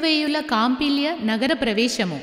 వేయుల కాంపిల్య నగర ప్రవేశము.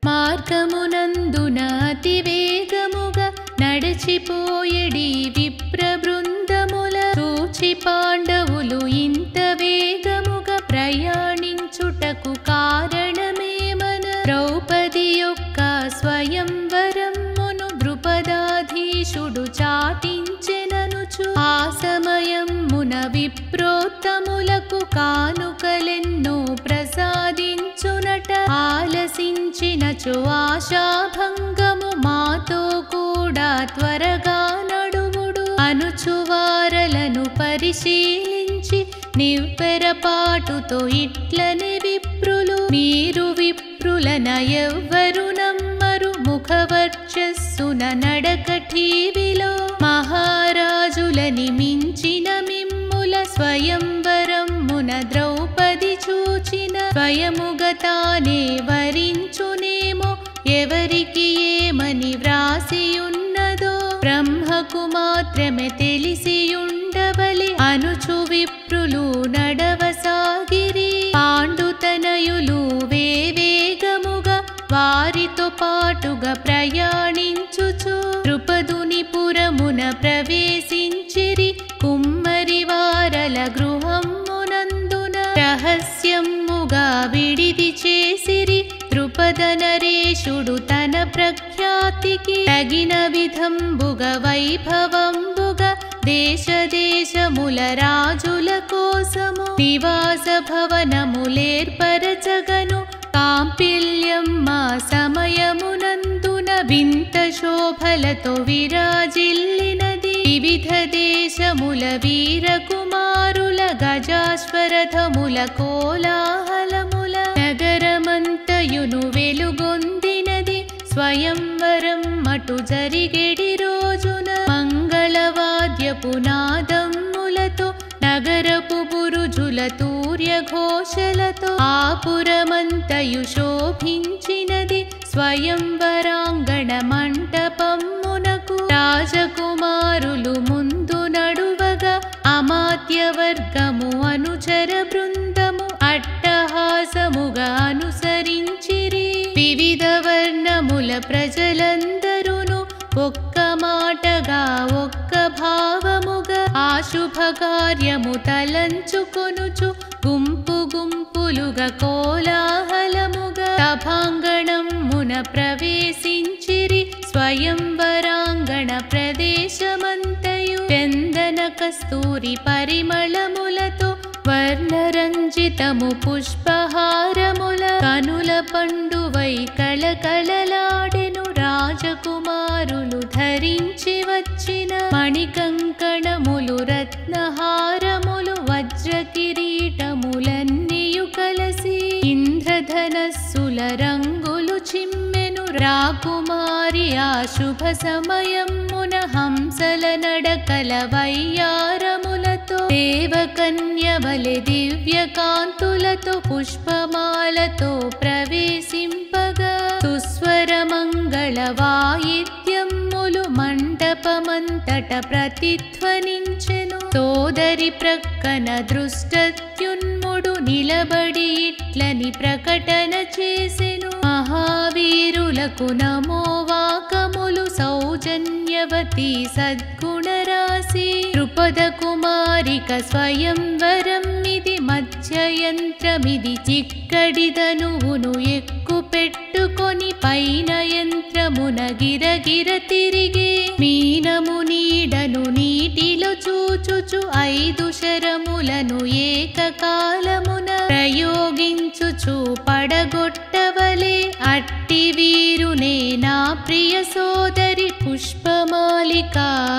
మార్గమునందున అతి వేగముగా నడచిపోయేడి విప్ర బృందముల చూచి పాండవులు ఇంత వేగముగా ప్రయాణించుటకు కారణమేమన ద్రౌపది యొక్క స్వయంవరమును ద్రుపదాధీశుడు చాటించెననుచు ఆ సమయమున విప్రోత్తములకు కానుకలెన్నో ప్రసాదించునట. ఆలసించినచో ఆశాభంగము మాతో కూడా త్వరగా నడువుడు అనుచువారలను పరిశీలించి నివ్వెరపాటుతో ఇట్లనే విప్రులు మీరు విప్రులన ఎవ్వరు నమ్మరు ముఖవర్చస్సున నడక టీవిలో మహారాజులని మించిన మిమ్ముల స్వయంవరమున ద్రౌపది చూచిన స్వయముగా తానే వరించునేమో ఎవరికి ఏమని వ్రాసియున్నదో బ్రహ్మకు మాత్రమే తెలిసియుండవలి అనుచు విప్రులు నడవసాగిరి. పాండుతనయులు వేవేగముగా వారితో పాటుగా ప్రయాణించుచు ద్రుపదుని పురమున ప్రవేశించిరి. కుమ్మరి వారల గృహమునందున రహస్యముగా విడిది చేసిరి. ద్రుపద నరేశుడు తన ప్రఖ్యాతికి తగిన విధంబుగా వైభవంబుగా దేశదేశముల రాజుల కోసము నివాస భవనములేర్పరచగను. కాంపిల్యమ్మ సమయమునందున వింత శోభలతో విరాజిల్లినది. వివిధ దేశముల వీరకుమారుల గజాశ్వరథముల కోలాహలముల నగరమంతయును వెలుగొందినది. స్వయంవరం అటు జరిగెడి రోజున మంగళవాద్యపు నాదమ్ములతో నగరపు బురుజుల తూర్యఘోషలతో ఆపురమంతయు శోభించినది. స్వయంవరాంగణ మంటపమునకు రాజకుమారులు ముందు నడువగా అమాత్యవర్గము అనుచర బృందము అట్టహాసముగా అనుసరించిరి. వివిధ వర్ణముల ప్రజలందరూను ఒక్క మాటగా ఒక్క భావముగా ఆశుభకార్యము తలంచుకొనుచు గుంపు గుంపులుగా కోలాహలముగా సభాంగణమున ప్రవేశించిరి. స్వయంవరాంగణ ప్రదేశమంతయు చందన కస్తూరి పరిమళములతో వర్ణరంజితము పుష్పహారముల కనుల పండువై కళకళలాడెను. రాజకుమారులు ధరించి వచ్చిన మణికంకణములు రత్నహారములు వజ్ర కిరీటములన్నీయు కలసి ఇంద్రధనస్సుల రంగులు చిమ్మెను. రాకుమారి ఆ శుభ సమయమున హంసల నడకల వయ్యారములతో దేవకన్యవలె దివ్య కాంతులతో పుష్పమాలతో ప్రవేశింపగా సుస్వర మంగళ వాయిద్యములు మంటపమంతట ప్రతిధ్వనించెను. సోదరి ప్రక్కన దృష్టత్యున్ముడు నిలబడి ఇట్లని ప్రకటన చేసెను. మహావీరులకు నమో వాకములు సౌజన్యవతి సద్గుణరాశి ద్రుపద కుమారిక స్వయంవరం ఇది మధ్యయంత్రమిది చిక్కడి ధనువును ఎక్కు పెట్టుకొని పైన యంత్రమున గిరగిర తిరిగే మీనము నీడను నీటిలో చూచుచు 5 శరములను ఏకకాలమున ప్రయోగించుచు పడగొట్టవలే అట్టి వీరునే నా ప్రియ సోదరి పుష్పమాలిక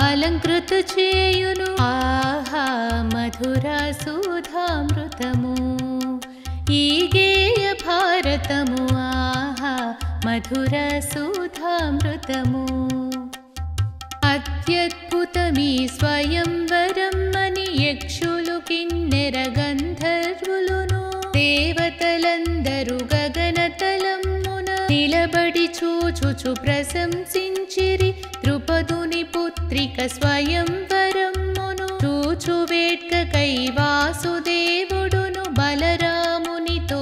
అలంకృత చేయును. ఆహా మధుర సుధామృతము ఈ గేయ భారతము. ఆహా మధుర సుధామృతము. అత్యద్భుతమీ స్వయంవరం అని యక్షులు కిన్నెర గంధర్వులును దేవతలందరూ గగనతలమున నిలబడి చూచుచు ప్రశంసించిరి. ద్రుపదుని పుత్రిక స్వయంవరమును చూచు వేట్కకై వాసుదేవుడును బలరామునితో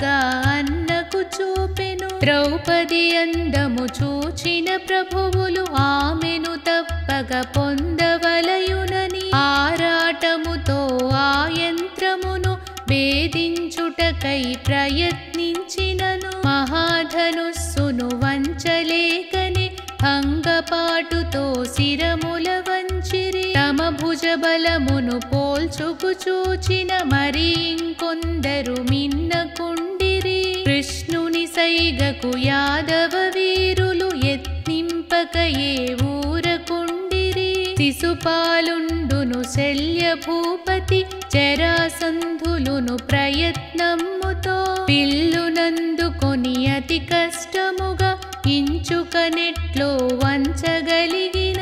విధముగా అన్నకు చూపెను. ద్రౌపది అందము చూచిన ప్రభువులు ఆమెను తప్పక పొందవలయునని ఆరాటముతో ఆ యంత్రమును భేదించుటకై ప్రయత్నించినను మహాధనుస్సును వంచలేకని భంగపాటుతో శిరముల వంచిరి. తమ భుజబలమును పోల్చుకు చూచిన మరి ఇంకొందరు మిన్నకుండిరి. కృష్ణుని సైగకు యాదవ వీరులు యత్నింపకయే ఊరకుండిరి. శిశుపాలుండును శల్య భూపతి జరాసంధులును ప్రయత్నముతో పిల్లునందుకొని అతి కష్టముగా ఇంచుకనెట్లో వంచగలిగిన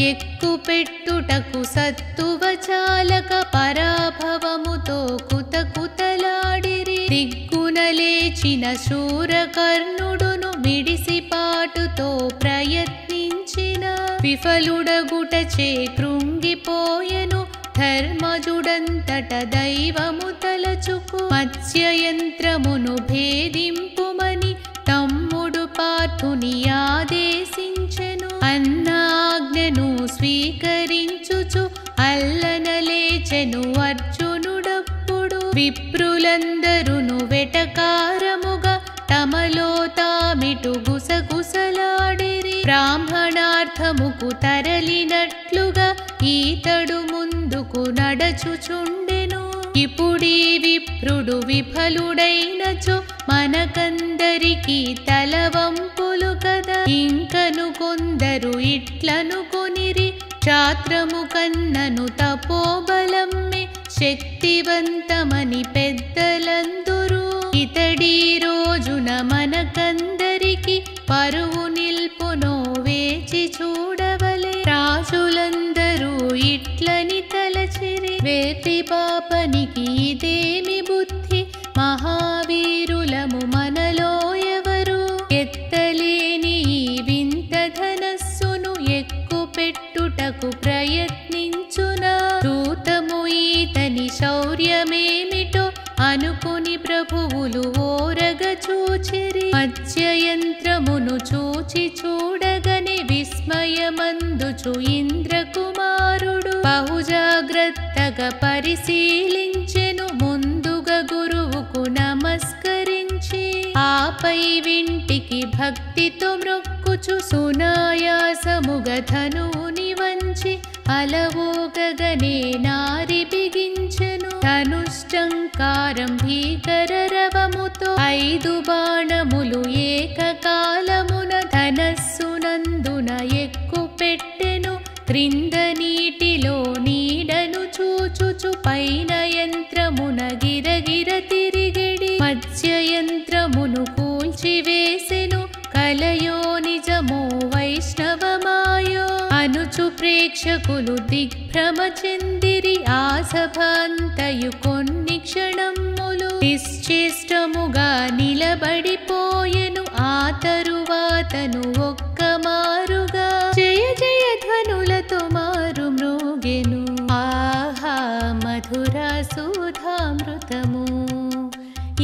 ఎక్కుపెట్టుటకు సత్తువ చాలక పరాభవముతో కుతకుతలాడిరి. దిగ్గున లేచిన శూరకర్ణుడును మిడిసిపాటుతో ప్రయత్నించిన విఫలుడగుటచే కృంగిపోయెను. ధర్మజుడంతట దైవము తలచుకు మత్స్యయంత్రమును భేదింపుమని తమ్ముడు పార్థుని ఆదేశించెను. అన్న ఆజ్ఞను స్వీకరించుచు అల్లనలేచెను అర్జునుడప్పుడు. విప్రులందరును వెటకారముగా తమలో తామిటు గుసగుసలాడిరి. బ్రాహ్మణార్థముకు తరలినట్లుగా ఈతడు ముందుకు నడచుచుండెను. ఇప్పుడీ విప్రుడు విఫలుడైనచో మనకందరికీ తలవంపులు కదా. ఇంకను కొందరు ఇట్లను కొనిరి. క్షాత్రము కన్నను తపోబలమ్మే శక్తివంతమని పెద్దలందురు. ఇతడీ రోజున మనకందరికి పరువు నిల్పునో వేచి చూడవలే. రాజులందరూ ఇట్లని తలచిరి. వేటి పాపనికి ఇదేమి బుద్ధి, మహావీరులము మనలో ఎవరు ఎత్తలేని ఈ వింత ధనస్సును ఎక్కుపెట్టుటకు ప్రయత్నించునా. దూతము ఈతని శౌర్యమేమిటో అనుకుని ప్రభువులు ఓరగ చూచిరి. మత్స్యయంత్రమును చూచి చూడగని విస్మయమందుచు ఇంద్రకుమారుడు బహుజాగ్రత్తగా పరిశీలించెను. ముందుగా గురువుకు నమస్కరించి ఆపై వింటికి భక్తితో మ్రొక్కుచు సునాయాసముగా ధనువుని వంచి అలవోగగనే నారి బిగించెను. ధనుష్టంకారం భీకర రవముతో 5 బాణములు ఏకకాలమున ధనస్సునందున ఎక్కుపెట్టెను. క్రింద నీటిలో నీడను చూచుచు పైన యంత్రమున గిరగిర తిరిగెడి. మత్స్యయంత్రమును కూల్చివేసెను. కలయో నిజమో వైష్ణవమాయో అనుచు ప్రేక్షకులు దిగ్భ్రమ చెందిరి. ఆ సభంతయు కొన్ని క్షణములు నిశ్చేష్టముగా నిలబడిపోయెను. ఆ తరువాతను ఒక్కమారుగా జయ జయ ధ్వనులతో మారు మ్రోగెను. ఆహా మధురా సుధామృతము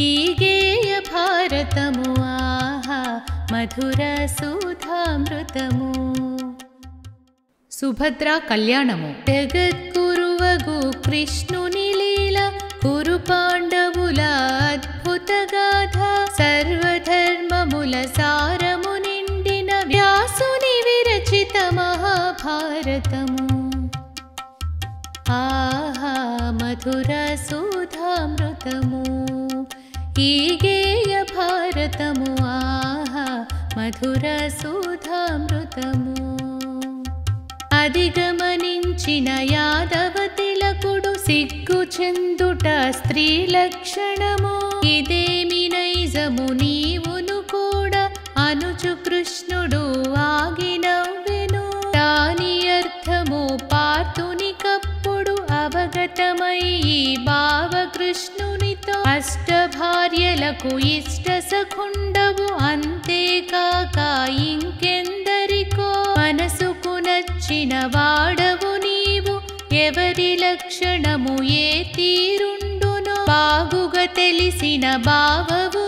ఈ గేయ భారతము. ఆహా మధురా సుధామృతము. సుభద్రా కళ్యాణము. జగద్గురువగు కృష్ణుని లీల కురు పాండవుల అద్భుత గాథ. సర్వధర్మముల సారము నిండిన వ్యాసుని విరచిత మహాభారతము. ఆహా మధురా సుధామృతము ఈ గేయ భారతము. ఆహా మధురా సుధామృతము. అధిగమనించిన యాదవ తిలకుడు సిగ్గు చెందుట స్త్రీ లక్షణము. ఇదేమి నైజము నీవును కూడా అనుచు కృష్ణుడు ఆగినవ్వెను. దాని అర్థము పార్థునికప్పుడు అవగతమై భావకృష్ణునితో అష్టభార్యలకు ఇష్ట సఖుండవు. అంతేకాక ఇంకెందరికో మనసుకు నచ్చిన వాడవు నీవు. ఎవరి లక్షణము ఏ తీరుండునో బాగుగా తెలిసిన భావవు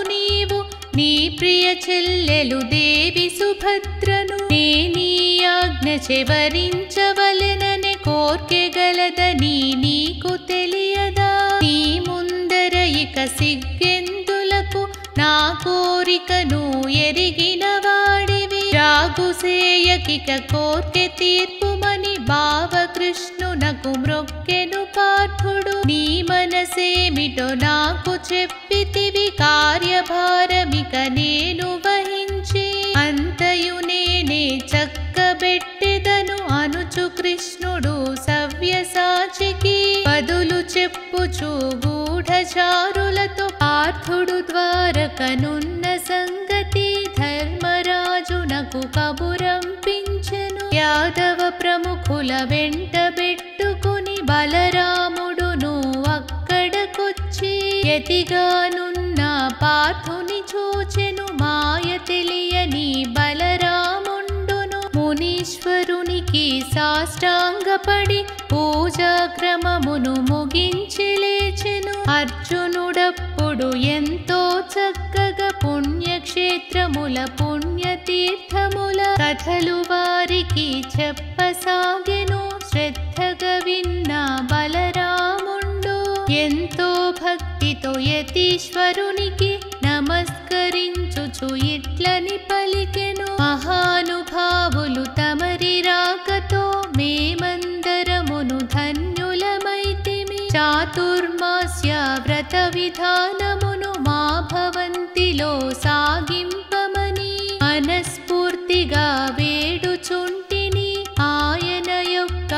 చెల్లెలు దేవి సుభద్రను నేనీ ఆజ్ఞ చెవరించవలెననే కోర్కెగలదని నీకు తెలియదా? నీ ముందర ఇక సిగ్గెందులకు, నా కోరికను ఎరిగిన వాడివి. రాగుసేయకిక కోర్కె తీర్పుమని బావకృష్ణునకు మ్రొక్కెను పార్థుడు. నీ మనసేమిటో నాకు చెప్పితివి, కార్యభారమిక నేను వహించి అంతయు నేనే చక్కబెట్టెదను అనుచు కృష్ణుడు సవ్యసాచికి బదులు చెప్పుచు గూఢచారులతో పార్థుడు ద్వారకనున్న సంగతి ధర్మరాజునకు కబురంపించెను. యాదవ ప్రముఖుల వెంటబెట్టుకుని బలరాముడును అక్కడకొచ్చి యతిగానున్న పార్థుని చూచెను. మాయ తెలియని బలరాముండును మునీశ్వరునికి సాష్టాంగపడి పూజాక్రమమును ముగించి లేచెను. అర్జునుడప్పుడు ఎంతో చక్కగా పుణ్యక్షేత్రముల పుణ్యతీర్థముల కథలు వారికి చెప్పసాగెను. శ్రద్ధగా విన్న బలరాముండు ఎంతో భక్తితో యతీశ్వరునికి నమస్కరించుచు ఇట్లని పలికెను. మహానుభావులు తమరి రాకతో మేమందరమును ధన్యులమైతిమి. చాతుర్మాస్య వ్రత విధానమును మా భవంతిలో సాగింపమని మనస్ఫూర్తిగా వేడుచుంటిని. ఆయన యొక్క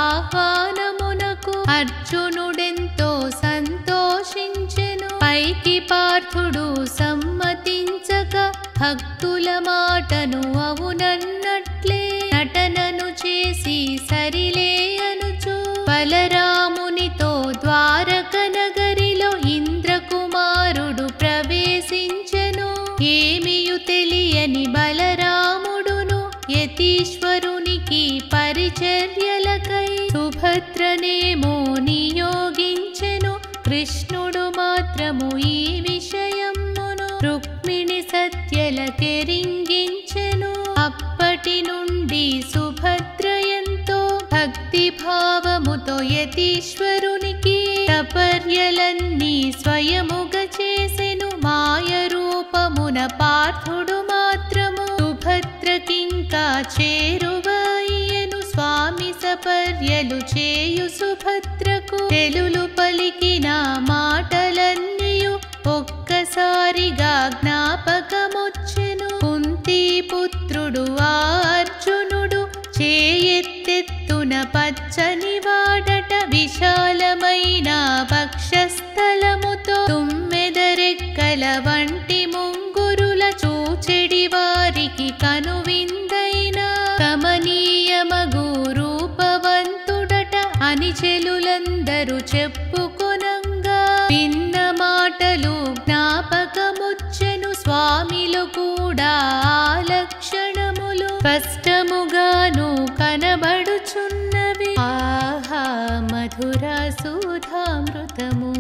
ఆహ్వానమునకు అర్జునుడెంతో సంతోషించెను. పైకి పార్థుడు సమ్మతించక భక్తుల మాటను అవునన్నట్లే నటనను చేసి సరిలే అనుచు బలరామునితో ద్వారక నగరిలో ఇంద్రకుమారుడు ప్రవేశించెను. ఏమియు తెలియని బలరాముడును యతీశ్వరునికి పరిచర్యలకై సుభద్రనేమో నియోగించెను. కృష్ణుడు మాత్రము ఈ విషయమును రుక్మిణి సత్యలకెరింగించెను. అప్పటి నుండి సుభద్ర ఎంతో భక్తి భావముతో యతీశ్వరునికి తపర్యలన్నీ స్వయముగా చేసెను. మాయ రూపమున పార్థుడు మాత్రము సుభద్రకింకా చేరువయ్యెను. స్వామి సపర్యలు చేయు సుభద్రకు తెలులు పలికిన మాటలన్నీయు ఒక్కసారిగా జ్ఞాపకమొచ్చెను. కుంతీ పుత్రుడు ఆ అర్జునుడు చేయెత్తెత్తున పచ్చని వాడట. విశాలమైన వక్షస్థలముతో తుమ్మెదరెక్కల వంటి ముంగురుల చూచెడి వారికి కనువిందైన కమనీయమగు రూపవంతుడట అని చెలులందరూ చెప్పుకొనంగా భిన్న మాటలు జ్ఞాపకమొచ్చెను. స్వామిలో కూడా ఆ లక్షణములు స్పష్టముగాను కనబడుచున్నవి. ఆహా మధుర సుధామృతము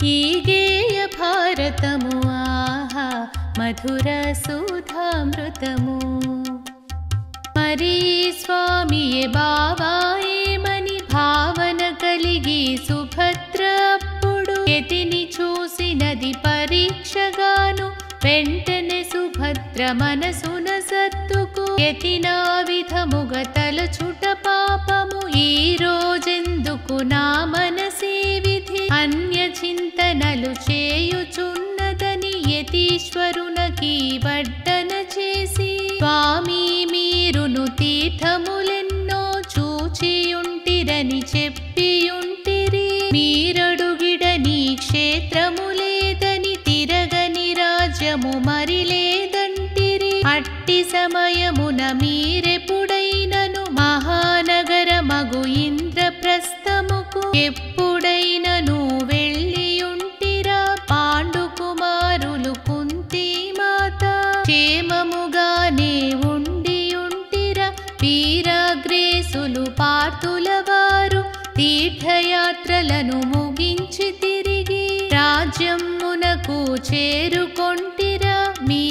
ఈ గేయ భారతము. ఆహా మధుర సుధామృతము. మరి స్వామియే బావాయేమని భావన కలిగి సుభద్ర అప్పుడు యతిని చూసినది పరీక్షగాను. వెంటనే సుభద్ర మనసున సత్తుకు యతినా విధముగా తలచుట పాపము. ఈ రోజెందుకు నా మనసే విధి అన్య చింతనలు చేయుచున్నదని యతీశ్వరునకి వడ్డన చేసి స్వామి మీరును తీర్థములెన్నో చూచియుంటిరని చెప్పియుంటిరి. మీరడుగిడని క్షేత్రములేదని తిరగని రాజ్యము మరి లేదంటిరి. అట్టి సమయమున మీరెప్పుడైనను మహానగర మగు ఇంద్రప్రస్థముకు ఎప్పుడైనను వెళ్ళియుంటిరా? పాండుకుమారులు కుంతీ మాత క్షేమముగానే ఉండియుంటిరా? వీరాగ్రేసులు పార్థుల వారు తీర్థయాత్రలను ముగించి తిరిగి రాజ్యమునకు చేరుకొంటిరా? మీ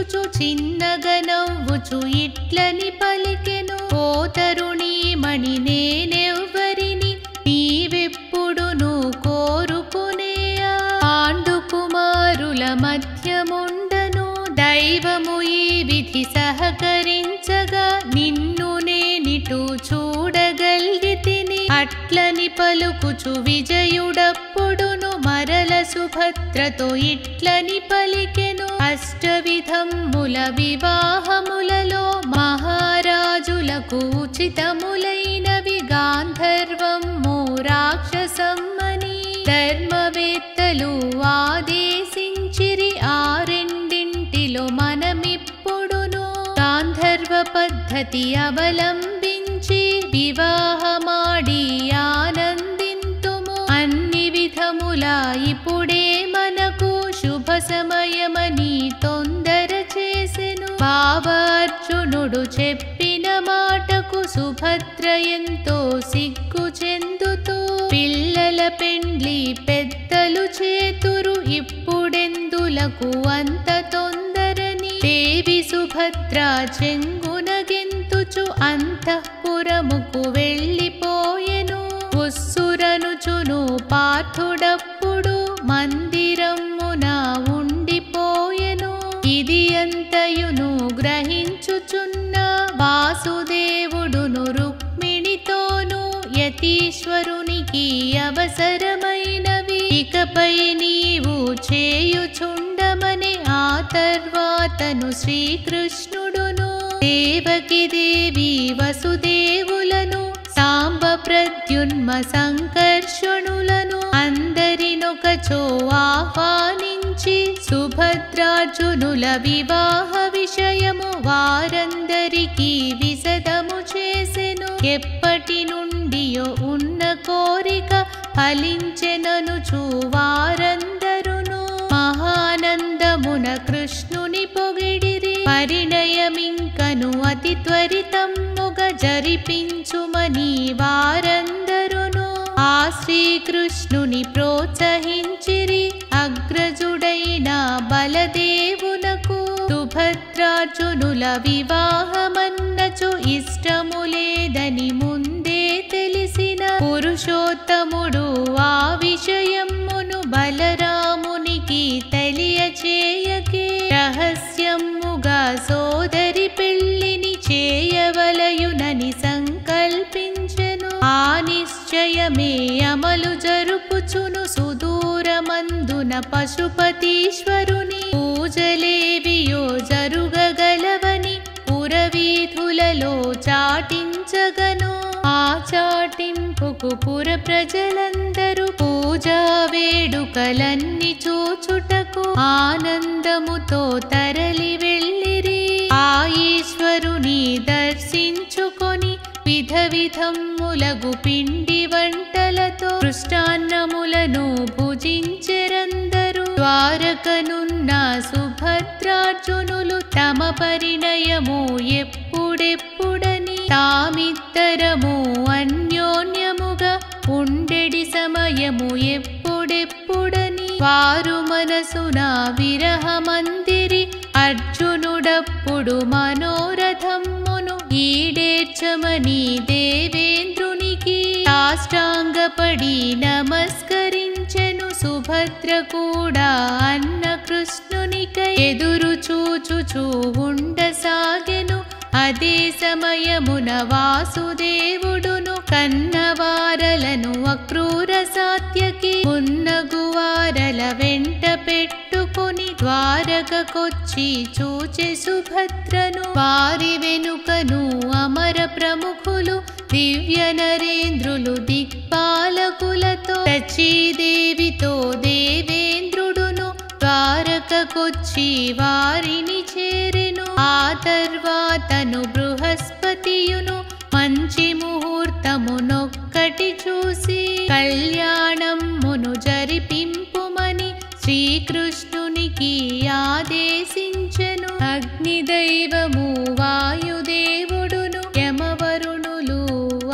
చూచుచు చిన్నగా నవ్వుచు ఇట్లని పలికెను. ఓ తరుణీమణి నేనెవ్వరిని నీవెప్పుడును కోరుకునేయా. పాండుకుమారుల మధ్యముండను దైవము ఈ విధి సహకరించగా నిన్ను నేనిటు చూడగలిగితిని. అట్లని పలుకుచు విజయుడప్పుడును మరల సుభద్రతో ఇట్లని పలికెను. అష్టవిధముల వివాహములలో మహారాజులకు ఉచితములైనవి గాంధర్వము రాక్షసమ్మని ధర్మవేత్తలు ఆదేశించిరి. ఆ రెండింటిలో మనమిప్పుడును గాంధర్వ పద్ధతి అవలంబించి వివాహమాడి ఆనందింతుము. అన్ని విధముల ఇప్పుడే మనకు శుభ సమయమని తొందర చేసెను. బావార్జునుడు చెప్పిన మాటకు సుభద్ర ఎంతో సిగ్గు చెందుతూ పిల్లల పెండ్లి పెద్దలు చేతురు ఇప్పుడెందులకు అంత తొందరని దేవి సుభద్ర చెంగున గెంతుచు అంతఃపురముకు వెళ్ళిపోయెను. ఉస్సురనుచును పార్థుడప్పుడు మందిరమున ఉండిపోయెను. ఇది అంతయును గ్రహించుచున్న వాసుదేవుడును రుక్మిణితోను యతీశ్వరునికి అవసరమైనవి ఇకపై నీవు చేయుచుండమని ఆ తర్వాతను శ్రీకృష్ణుడును దేవకి దేవి వసుదేవులను సాంబ ప్రద్యున్మ సంకర్షణులను అందరినొకచో ఆహ్వానించి సుభద్రార్జునుల వివాహ విషయము వారందరికీ విశదము చేసెను. ఎప్పటి నుండియో ఉన్న కోరిక ఫలించెననుచు వారందరును మహానందమున కృష్ణుని పొగిడిరి. పరిణయమింకను అతి త్వరితముగా జరిపించుమని వారందరును ఆ శ్రీకృష్ణుని ప్రోత్సహించిరి. అగ్రజుడైన బలదేవునకు సుభద్రార్జునుల వివాహమన్నచు ఇష్టము లేదని ముందే తెలిసిన పురుషోత్తముడు ఆ విషయమును బలరామునికి తెలియచేయకే రహస్యముగా సోదరి పెళ్లిని చేయవలయునని సంకల్పించెను. ఆ నిశ్చయమే అమలు జరుపుచును సుదూరమందున పశుపతీశ్వరుని పూజలేవియో జరుగగలవని పురవీధులలో చాటించగను. ఆ చాటింపుకు పుర ప్రజలందరూ పూజా వేడుకలన్నీ చూచుటకు ఆనందముతో తరలి వెళ్ళిరి. ఆ ఈశ్వరుని దర్శించుకొని విధ విధములగు పిండి వంటలతో పృష్టాన్నములను భుజించెరందరూ. ద్వారకనున్న సుభద్రార్జునులు తమ పరిణయము ఎప్పుడెప్పుడని తామిద్దరము అన్యోన్యముగా ఉండెడి సమయము ఎప్పుడెప్పుడని వారు మనసున విరహమందిరి. అర్జునుడప్పుడు మనోరథమును ఈడేర్చమని దేవేంద్రునికి సాష్టాంగపడి నమస్కరించెను. సుభద్ర కూడా అన్న కృష్ణునికై ఎదురు చూచుచూ ఉండసాగెను. అదే సమయమున వాసుదేవుడును కన్నవారలను అక్రూర సాత్యకి మున్నగువారల వెంట పెట్టుకుని ద్వారకకొచ్చి చూచె సుభద్రను. వారి వెనుకను అమర ప్రముఖులు దివ్య నరేంద్రులు దిక్పాలకులతో సచీదేవితో దేవేంద్రుడును ద్వారకకొచ్చి వారిని చేరెను. ఆ తర్వాతను బృహస్పతియును మంచి ముహూర్తమునొక్కటి చూసి కళ్యాణమును జరిపింపుమని శ్రీకృష్ణునికి ఆదేశించెను. అగ్నిదైవము వాయుదేవుడును యమవరుణులు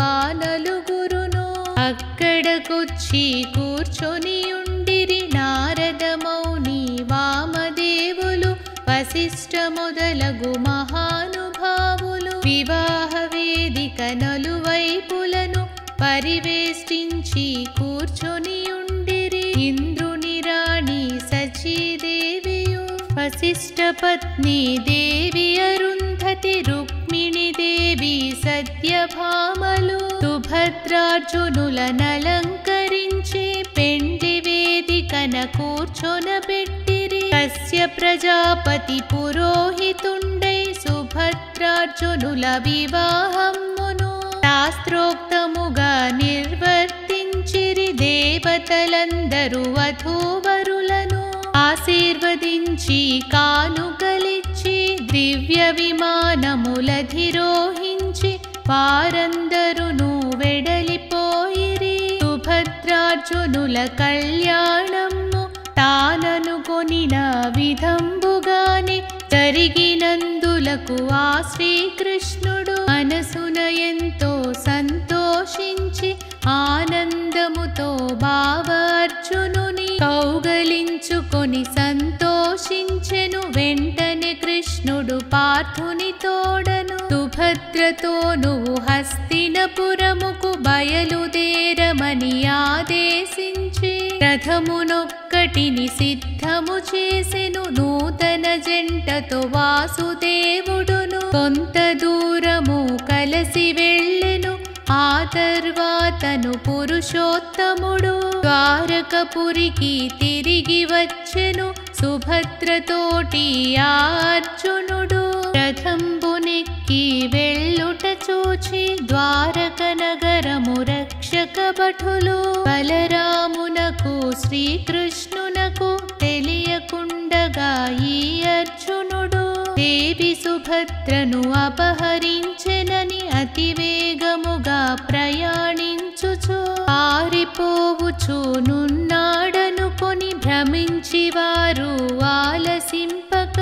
ఆ నలుగురును అక్కడకొచ్చి కూర్చొని ఉండిరి. నారద మౌని వామదేవులు వశిష్ఠ మొదలగు మహానుభావులు వివాహ వేదిక నలువైపులను పరివేష్టించి కూర్చొని ఉండిరి. ఇంద్రుని రాణి సచీదేవియు, వశిష్ఠ పత్ని దేవి అరుంధతి, రుక్మిణి దేవి, సత్యభామలు సుభద్రార్జునులనలంకరించి పెండ్లి వేదికన కూర్చొనబెట్టిరి. కశ్య ప్రజాపతి పురోహితుండై సుభద్రార్జునుల వివాహమును శాస్త్రోక్తముగా నిర్వర్తించిరి. దేవతలందరూ వధూవరులను ఆశీర్వదించి కానుకలిచ్చి దివ్య విమానములధిరోహించి వారందరును వెడలిపోయిరి. సుభద్రార్జునుల కళ్యాణము తాననుకొనిన విధంబుగానే జరిగినందులకు ఆ శ్రీకృష్ణుడు మనసున ఎంతో సంతోషించి ఆనందముతో భావార్జునుని కౌగలించుకొని సంతోషించెను. వెంటనే కృష్ణుడు పార్థుని తోడను సుభద్రతో నువ్వు హస్తినపురముకు బయలుదేరమని ఆదేశించి రథమునొక్కటిని సిద్ధము చేసెను. నూతన జంటతో వాసుదేవుడును కొంత దూరము కలసి వెళ్ళెను. ఆ తర్వాతను పురుషోత్తముడు ద్వారకపురికి తిరిగి వచ్చెను. సుభద్రతోటి ఆ అర్జునుడు రథంబునెక్కి వెళ్ళుట చూచి ద్వారక నగరము రక్షక భటులు బలరామునకు శ్రీకృష్ణునకు తెలియకుండగా ఈ అర్జునుడు దేవి సుభద్రను అపహరించెనని అతివేగముగా ప్రయాణించుచు పారిపోవుచునున్నాడనుకొని భ్రమించి వారు ఆలసింపక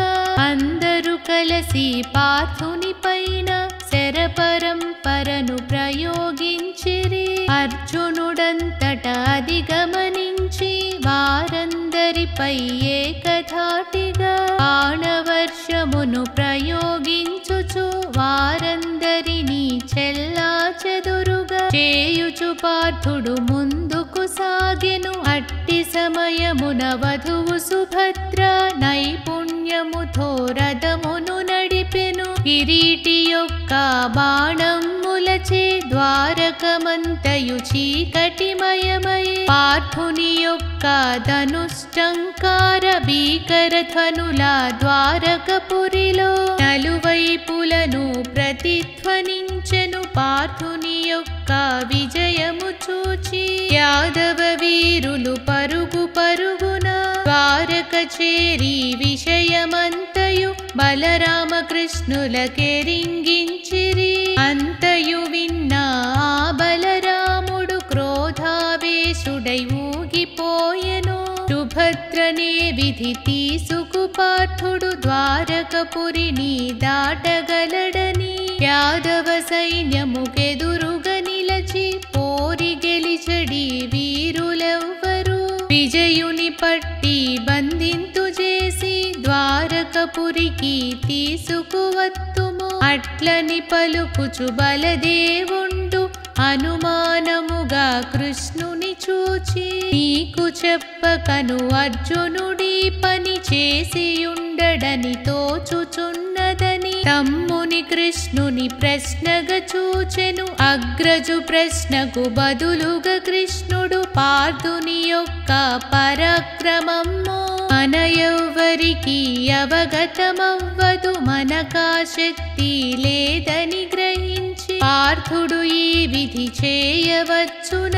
అందరూ కలసి పార్థుని పైన శరపరంపరను ప్రయోగించిరి. అర్జునుడంతట అధిగమనించి వారందరిపై ఏకధాటిగా బాణవర్షమును ప్రయోగించుచు వారందరినీ చెల్లాచెదురుగా చేయుచు పార్థుడు ముందుకు సాగెను. అట్టి సమయమున వధువు సుభద్ర నైపుణ్యముతో రథమును నడిపెను. కిరీటి యొక్క బాణములచే ద్వారకమంతయు చీకటిమయమై పార్థుని యొక్క ధనుష్టంకార భీకరధ్వనుల ద్వారకపురిలో నలువైపులను ప్రతిధ్వనించెను. పార్థుని యొక్క విజయము చూచి యాదవ వీరులు పరుగు పరుగున ద్వారక చేరి విషయమంతయు బలరామకృష్ణులకెరింగించిరి. అంతయు విన్న ఆ బలరాముడు క్రోధావేశుడై ఊగిపోయెను. సుభద్రనే విధి తీసుకు పార్థుడు ద్వారకపురిని దాటగలడని యాదవ సైన్యముకెదురుగా నిలచి పోరి గెలిచడి వీరులెవ్వరు విజయుని పట్టి బంధింతు చేసి ద్వారకపురికి తీసుకువత్తుము. అట్లని పలుకుచు బలదేవుండు అనుమానముగా కృష్ణుని చూచి నీకు చెప్పకను అర్జునుడి పని చేసియుండడని తోచుచున్నదని తమ్ముని కృష్ణుని ప్రశ్నగా చూచెను. అగ్రజు ప్రశ్నకు బదులుగా కృష్ణుడు పార్థుని యొక్క పరాక్రమము మన ఎవ్వరికి అవగతమవ్వదు, మనకా శక్తి లేదని గ్రహించి పార్థుడు ఈ విధి చేయవచ్చున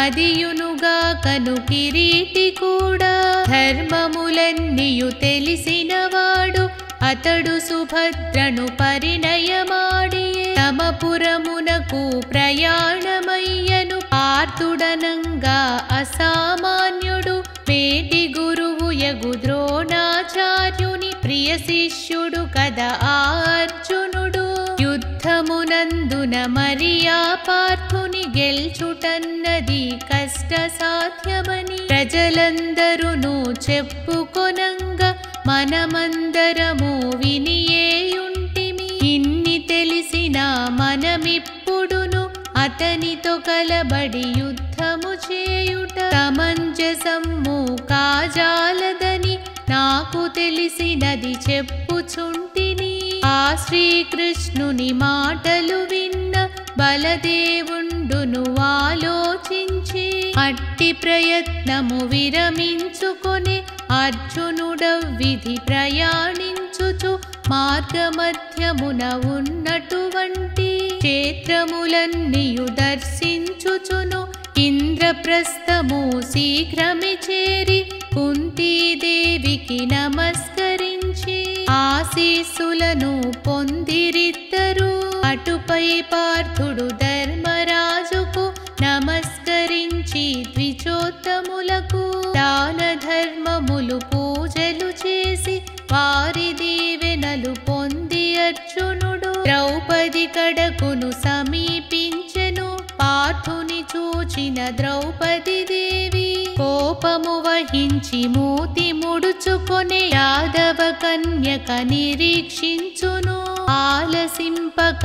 అదియునుగా కను కిరీటి కూడా ధర్మములన్నీయు తెలిసినవాడు అతడు సుభద్రను పరిణయమాడి తమ పురమునకు ప్రయాణమయ్యను. పార్థుడనంగా అసామాన్యుడు మేటి గురువు యగు ద్రోణాచార్యుని ప్రియ శిష్యుడు కదా ఆ అర్జునుడు. యుద్ధమునందున మరియా పార్థుని గెల్చుటన్నది కష్ట సాధ్యమని ప్రజలందరూ చెప్పుకొనంగా మనమందరము వినియేయుంటిమి. ఇన్ని తెలిసిన మనమిప్పుడును అతనితో కలబడి యుద్ధము చేయుట సమంజసము కాజాలదని నాకు తెలిసినది చెప్పుచుంటిని. ఆ శ్రీకృష్ణుని మాటలు విన్న బలదేవుండును ఆలోచించి అట్టి ప్రయత్నము విరమించుకొని అర్జునుడవ్విధి ప్రయాణించుచు మార్గమధ్యమున ఉన్నటువంటి క్షేత్రములన్నీయు దర్శించుచును ఇంద్రప్రస్థము శీఘ్రమే చేరి కుంతీదేవికి నమస్కరించి ఆశీస్సులను పొందిరిద్దరు. అటుపై పార్థుడు ధర్మరాజుకు నమస్కరించి ద్విజోత్తములకు దాన ధర్మములు పూజలు చేసి వారి దీవెనలు పొంది అర్జునుడు ద్రౌపది కడకును సమీపించెను. పార్థుని చూచిన ద్రౌపది దేవి కోపము వహించి మూతి ముడుచుకొని యాదవ కన్యక నిరీక్షించును. ఆలసింపక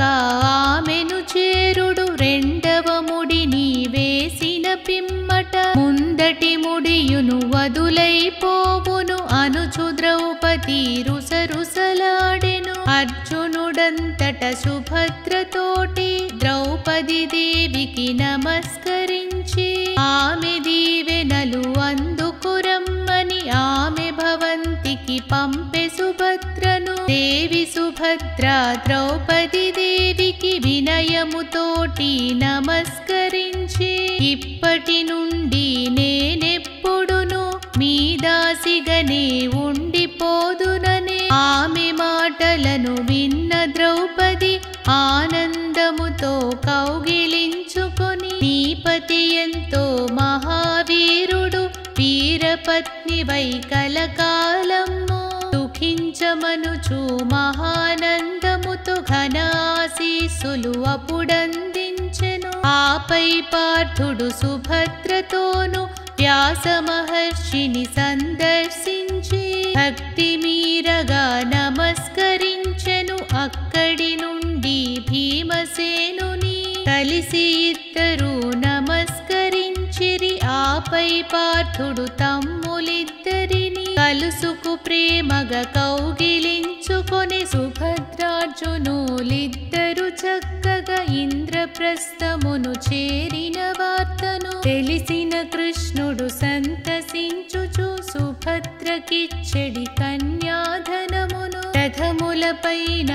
ఆమెను చేరుడు రెండవ ముడిని వేసిన పిమ్మట ముందటి ముడియును వదులైపోవును అనుచు ద్రౌపది రుసరుసలాడెను. అర్జునుడంతట సుభద్రతోటి ద్రౌపది దేవికి నమస్కరించి ఆమె దీవెనలు అందుకురమ్మని ఆమె భవంతికి పంపె సుభద్రను. దేవి సుభద్ర ద్రౌపది దేవికి వినయముతోటి నమస్కరించి ఇప్పటి నుండి నేనెప్పుడును మీ దాసిగనే ఉండిపోదుననే ఆమె మాటలను విన్న ద్రౌపది ఆనందముతో కౌగిలించుకొని నీపతి ఎంతో మహావీరుడు వీరపత్నివై కలకాలము సుఖించమనుచు మహానందముతో ఘనాశీస్సులు అప్పుడందించెను. ఆపై పార్థుడు సుభద్రతోను వ్యాస మహర్షిని సందర్శించి భక్తి మీరగా నమస్కరించెను. అక్కడి నుండి భీమసేనుని కలిసి ఇద్దరు నమస్కరించిరి. ఆపై పార్థుడు తమ్ములిద్దరిని కలుసుకు ప్రేమగా కౌగిలించుకొని సుభద్రార్జునులిద్దరు చక్కగా ఇంద్రప్రస్థమును చేరిన వార్తను తెలిసిన కృష్ణుడు సంతసించుచు సుభద్రకిచ్చెడి కన్యాధనమును రథములపైన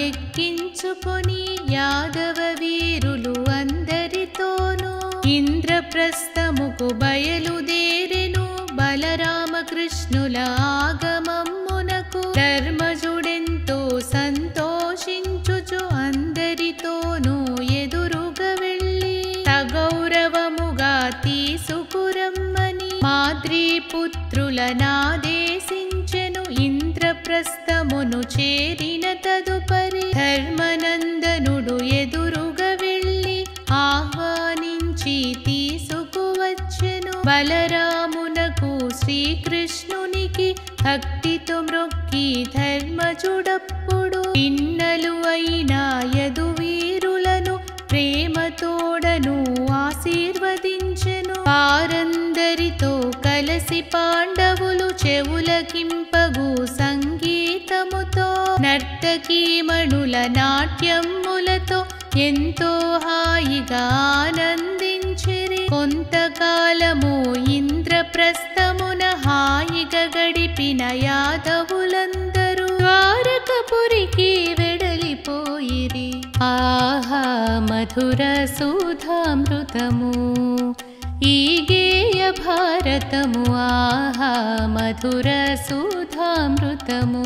ఎక్కించుకొని యాదవ వీరులు అందరితోనూ ఇంద్రప్రస్థముకు బయలుదేరెను. బలరామకృష్ణుల ఆగమమ్మునకు ధర్మజుడెంతో సంతోషించుచు అందరితోనూ ఎదురుగా వెళ్ళి సగౌరవముగా తీసుకురమ్మని మాద్రీపుత్రులనాదేశించెను. ఇంద్రప్రస్థమును చేరిన తదుపరి ధర్మనందనుడు ఎదురుగా వెళ్ళి ఆహ్వానించి తీసుకువచ్చెను. బలరామునకు శ్రీకృష్ణునికి భక్తితో మ్రొక్కి ధర్మజుడప్పుడు ఇన్నలు అయిన యదువీరులను ప్రేమతోడను ఆశీర్వదించెను. వారందరితో కలసి పాండవులు చెవులకింపగు సంగీతముతో నర్తకీమణుల నాట్యములతో ఎంతో హాయిగా ఆనందించిరి. కొంతకాలము ఇంద్రప్రస్థమున హాయిగా గడిపిన యాదవులందరూ ద్వారకపురికి వెడలిపోయిరి. ఆహా మధుర సుధామృతము ఈ గేయ భారతము. ఆహా మధుర సుధామృతము.